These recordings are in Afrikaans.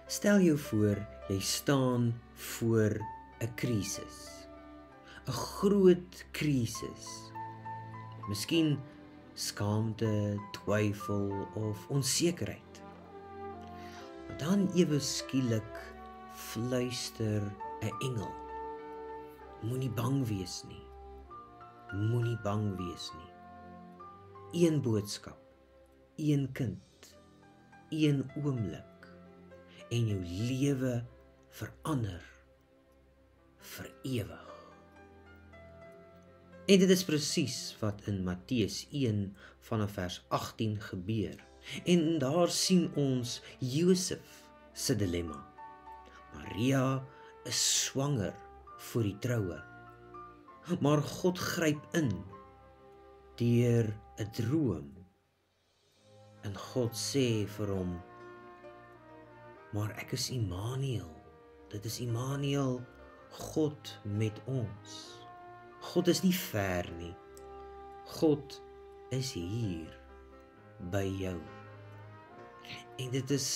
Stel jou voor, jy staan voor 'n krisis. 'n Groot krisis. Miskien skaamte, twyfel of onsekerheid. Maar dan ewe skielik fluister 'n engel. Moenie bang wees nie. Moenie bang wees nie. Een boodskap, een kind, een oomblik en jou lewe verander vir ewig. En dit is presies wat in Matteus 1 vanaf vers 18 gebeur. En daar sien ons Josef se dilemma. Maria is swanger voor die troue, maar God gryp in deur 'n droom. En God sê vir hom, maar ek is Immanuel. Dit is Immanuel, God met ons. God is nie ver nie. God is hier by jou. En dit is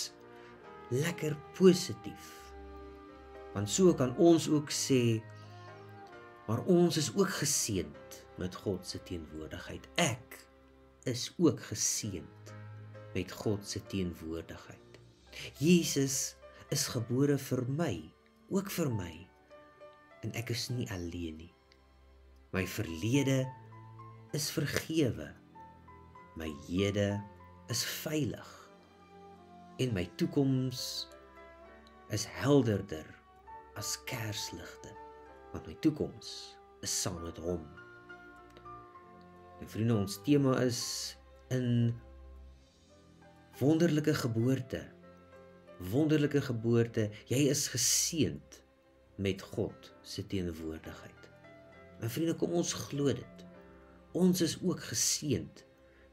lekker positief. Want so kan ons ook sê, maar ons is ook geseënd met God se teenwoordigheid. Ek is ook geseënd met God se teenwoordigheid. Jesus is gebore vir my, ook vir my. En ek is nie alleen nie. My verlede is vergewe. My hede is veilig. En my toekoms is helderder as kersligte, want my toekoms is saam met hom. En vriende, ons tema is in wonderlike geboorte. Wonderlike geboorte, jy is geseënd met God se teenwoordigheid. En vriende, kom ons glo dit. Ons is ook geseënd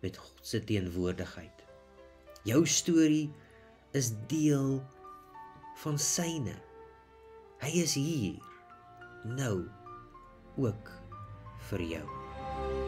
met God se teenwoordigheid. Jou storie is deel van syne. Hy is hier, nou, ook vir jou.